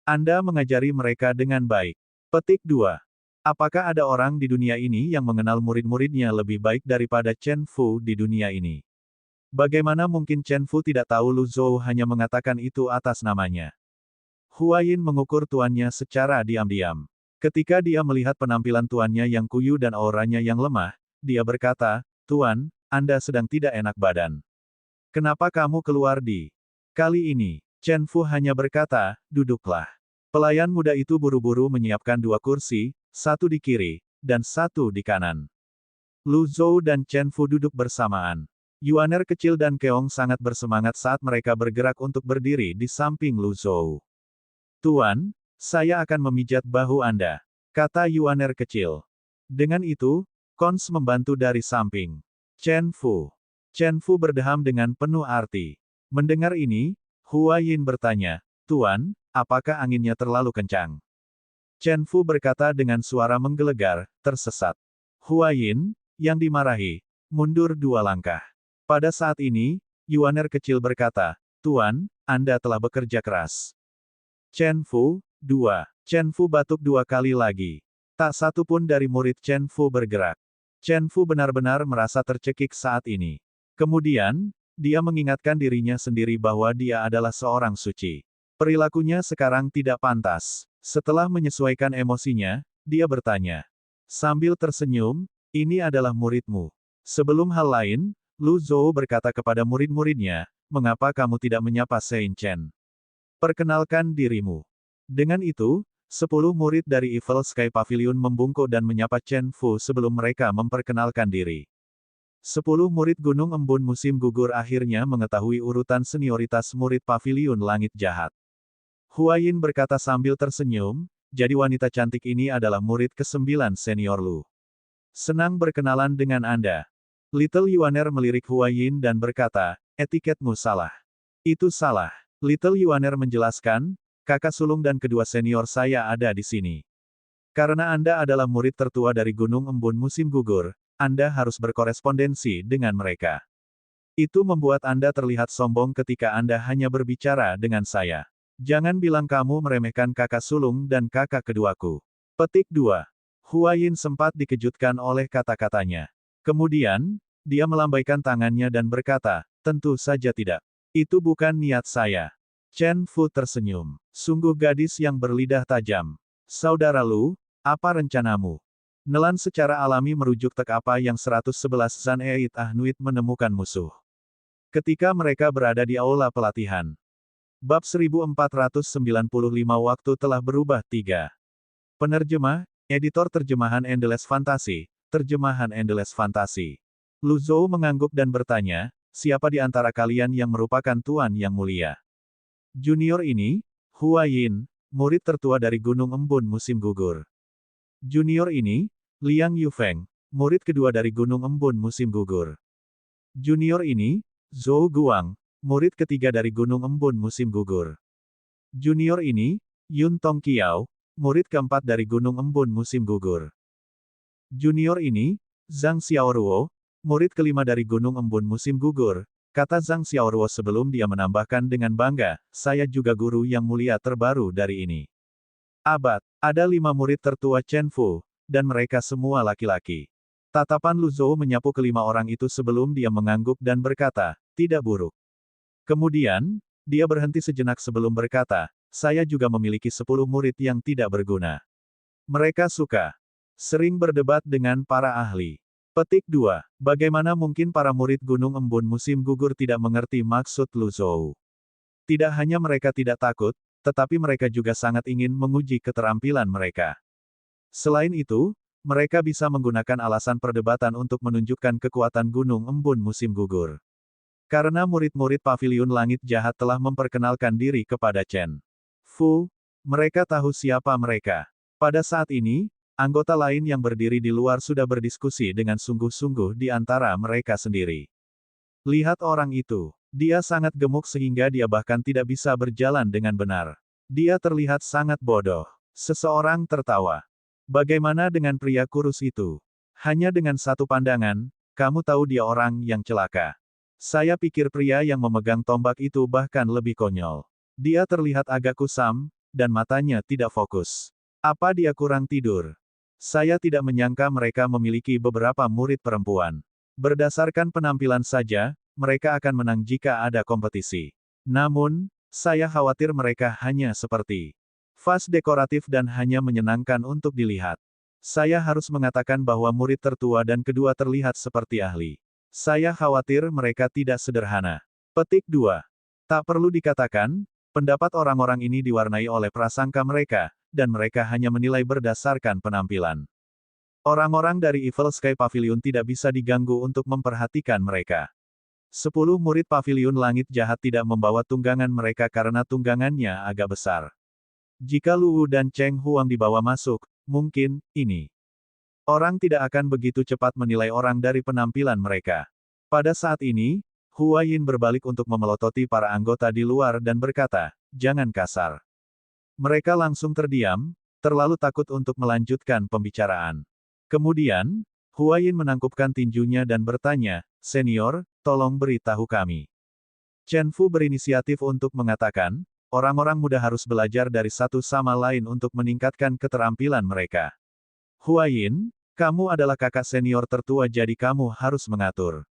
Anda mengajari mereka dengan baik." Petik 2. Apakah ada orang di dunia ini yang mengenal murid-muridnya lebih baik daripada Chen Fu di dunia ini? Bagaimana mungkin Chen Fu tidak tahu Lu Zhou hanya mengatakan itu atas namanya? Hua Yin mengukur tuannya secara diam-diam. Ketika dia melihat penampilan tuannya yang kuyu dan auranya yang lemah, dia berkata, "Tuan, Anda sedang tidak enak badan. Kenapa kamu keluar di kali ini?" Chen Fu hanya berkata, "Duduklah." Pelayan muda itu buru-buru menyiapkan 2 kursi, satu di kiri, dan satu di kanan. Lu Zhou dan Chen Fu duduk bersamaan. Yuaner kecil dan Keong sangat bersemangat saat mereka bergerak untuk berdiri di samping Lu Zhou. "Tuan, saya akan memijat bahu Anda," kata Yuaner kecil. Dengan itu, Kons membantu dari samping Chen Fu. Chen Fu berdeham dengan penuh arti. Mendengar ini, Hua Yin bertanya, "Tuan, apakah anginnya terlalu kencang?" Chen Fu berkata dengan suara menggelegar, "Tersesat." Hua Yin, yang dimarahi, mundur 2 langkah. Pada saat ini, Yuaner kecil berkata, "Tuan, Anda telah bekerja keras." Chen Fu, 2. Chen Fu batuk 2 kali lagi. Tak satu pun dari murid Chen Fu bergerak. Chen Fu benar-benar merasa tercekik saat ini. Kemudian, dia mengingatkan dirinya sendiri bahwa dia adalah seorang suci. Perilakunya sekarang tidak pantas. Setelah menyesuaikan emosinya, dia bertanya. Sambil tersenyum, "Ini adalah muridmu." Sebelum hal lain, Lu Zhou berkata kepada murid-muridnya, "Mengapa kamu tidak menyapa Sein Chen? Perkenalkan dirimu." Dengan itu, 10 murid dari Evil Sky Pavilion membungkuk dan menyapa Chen Fu sebelum mereka memperkenalkan diri. 10 murid Gunung Embun Musim Gugur akhirnya mengetahui urutan senioritas murid Paviliun Langit Jahat. Hua Yin berkata sambil tersenyum, "Jadi wanita cantik ini adalah murid ke-9 senior Lu. Senang berkenalan dengan Anda." Little Yuaner melirik Hua Yin dan berkata, "Etiketmu salah." "Itu salah." Little Yuaner menjelaskan, "Kakak sulung dan kedua senior saya ada di sini. Karena Anda adalah murid tertua dari Gunung Embun Musim Gugur, Anda harus berkorespondensi dengan mereka. Itu membuat Anda terlihat sombong ketika Anda hanya berbicara dengan saya. Jangan bilang kamu meremehkan kakak sulung dan kakak keduaku." Petik 2. Hua Yin sempat dikejutkan oleh kata-katanya. Kemudian, dia melambaikan tangannya dan berkata, "Tentu saja tidak. Itu bukan niat saya." Chen Fu tersenyum. "Sungguh gadis yang berlidah tajam. Saudara Lu, apa rencanamu?" Nelan secara alami merujuk tek apa yang 111 Zan Eit Ah Nuit menemukan musuh. Ketika mereka berada di aula pelatihan. Bab 1495 waktu telah berubah 3. Penerjemah, editor terjemahan Endless Fantasy, terjemahan Endless Fantasy. Lu Zhou mengangguk dan bertanya, "Siapa di antara kalian yang merupakan tuan yang mulia?" Junior ini, Hua Yin, murid tertua dari Gunung Embun Musim Gugur. Junior ini, Liang Yufeng, murid kedua dari Gunung Embun Musim Gugur. Junior ini, Zhou Guang, murid ketiga dari Gunung Embun Musim Gugur. Junior ini, Yun Tong Qiao, murid keempat dari Gunung Embun Musim Gugur. Junior ini, Zhang Xiaoruo, murid kelima dari Gunung Embun Musim Gugur, kata Zhang Xiaoruo sebelum dia menambahkan dengan bangga, "Saya juga guru yang mulia terbaru dari ini." Abad, ada 5 murid tertua Chen Fu, dan mereka semua laki-laki. Tatapan Lu Zhou menyapu kelima orang itu sebelum dia mengangguk dan berkata, tidak buruk. Kemudian, dia berhenti sejenak sebelum berkata, saya juga memiliki 10 murid yang tidak berguna. Mereka suka sering berdebat dengan para ahli. Petik 2. Bagaimana mungkin para murid Gunung Embun musim gugur tidak mengerti maksud Lu Zhou? Tidak hanya mereka tidak takut, tetapi mereka juga sangat ingin menguji keterampilan mereka. Selain itu, mereka bisa menggunakan alasan perdebatan untuk menunjukkan kekuatan Gunung Embun musim gugur. Karena murid-murid Paviliun Langit Jahat telah memperkenalkan diri kepada Chen Fu, mereka tahu siapa mereka. Pada saat ini, anggota lain yang berdiri di luar sudah berdiskusi dengan sungguh-sungguh di antara mereka sendiri. Lihat orang itu. Dia sangat gemuk sehingga dia bahkan tidak bisa berjalan dengan benar. Dia terlihat sangat bodoh. Seseorang tertawa. Bagaimana dengan pria kurus itu? Hanya dengan satu pandangan, kamu tahu dia orang yang celaka. Saya pikir pria yang memegang tombak itu bahkan lebih konyol. Dia terlihat agak kusam, dan matanya tidak fokus. Apa dia kurang tidur? Saya tidak menyangka mereka memiliki beberapa murid perempuan. Berdasarkan penampilan saja, mereka akan menang jika ada kompetisi. Namun, saya khawatir mereka hanya seperti vas dekoratif dan hanya menyenangkan untuk dilihat. Saya harus mengatakan bahwa murid tertua dan kedua terlihat seperti ahli. Saya khawatir mereka tidak sederhana. Petik 2. Tak perlu dikatakan, pendapat orang-orang ini diwarnai oleh prasangka mereka, dan mereka hanya menilai berdasarkan penampilan. Orang-orang dari Evil Sky Pavilion tidak bisa diganggu untuk memperhatikan mereka. 10 murid Paviliun Langit Jahat tidak membawa tunggangan mereka karena tunggangannya agak besar. Jika Lu Wu dan Cheng Huang dibawa masuk, mungkin, ini. Orang tidak akan begitu cepat menilai orang dari penampilan mereka. Pada saat ini, Hua Yin berbalik untuk memelototi para anggota di luar dan berkata, jangan kasar. Mereka langsung terdiam, terlalu takut untuk melanjutkan pembicaraan. Kemudian, Hua Yin menangkupkan tinjunya dan bertanya, senior, tolong beritahu kami. Chen Fu berinisiatif untuk mengatakan, orang-orang muda harus belajar dari satu sama lain untuk meningkatkan keterampilan mereka. Hua Yin, kamu adalah kakak senior tertua jadi kamu harus mengatur.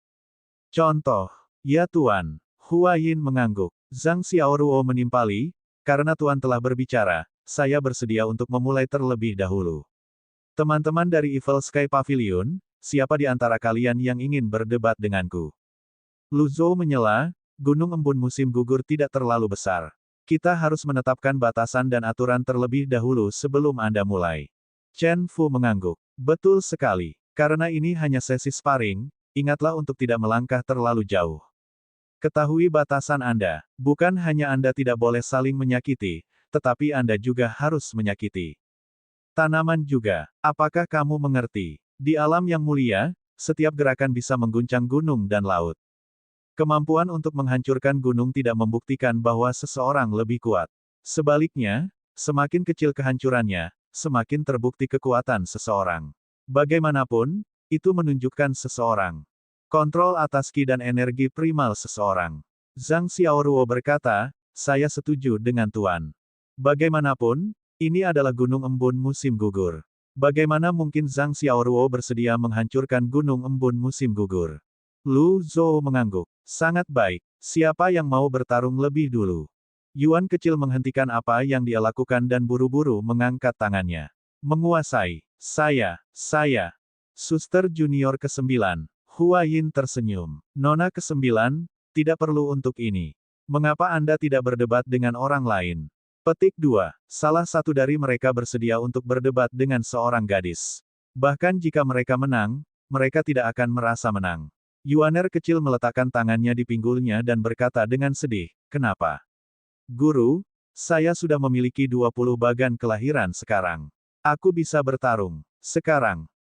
Contoh, ya Tuan. Hua Yin mengangguk. Zhang Xiaoruo menimpali, karena Tuan telah berbicara, saya bersedia untuk memulai terlebih dahulu. Teman-teman dari Evil Sky Pavilion, siapa di antara kalian yang ingin berdebat denganku? Lu Zhou menyela, Gunung Embun musim gugur tidak terlalu besar. Kita harus menetapkan batasan dan aturan terlebih dahulu sebelum Anda mulai. Chen Fu mengangguk. Betul sekali. Karena ini hanya sesi sparring, ingatlah untuk tidak melangkah terlalu jauh. Ketahui batasan Anda. Bukan hanya Anda tidak boleh saling menyakiti, tetapi Anda juga harus menyakiti tanaman juga. Apakah kamu mengerti? Di alam yang mulia, setiap gerakan bisa mengguncang gunung dan laut. Kemampuan untuk menghancurkan gunung tidak membuktikan bahwa seseorang lebih kuat. Sebaliknya, semakin kecil kehancurannya, semakin terbukti kekuatan seseorang. Bagaimanapun, itu menunjukkan seseorang. Kontrol atas ki dan energi primal seseorang. Zhang Xiaoruo berkata, saya setuju dengan Tuan. Bagaimanapun, ini adalah Gunung Embun musim gugur. Bagaimana mungkin Zhang Xiaoruo bersedia menghancurkan Gunung Embun musim gugur? Lu Zhou mengangguk. Sangat baik. Siapa yang mau bertarung lebih dulu? Yuan kecil menghentikan apa yang dia lakukan dan buru-buru mengangkat tangannya. Menguasai. Saya. Suster junior ke-9. Hua Yin tersenyum. Nona ke-9, tidak perlu untuk ini. Mengapa Anda tidak berdebat dengan orang lain? Petik 2. Salah satu dari mereka bersedia untuk berdebat dengan seorang gadis. Bahkan jika mereka menang, mereka tidak akan merasa menang. Yuaner kecil meletakkan tangannya di pinggulnya dan berkata dengan sedih, kenapa? Guru, saya sudah memiliki 20 bagan kelahiran sekarang. Aku bisa bertarung. Sekarang,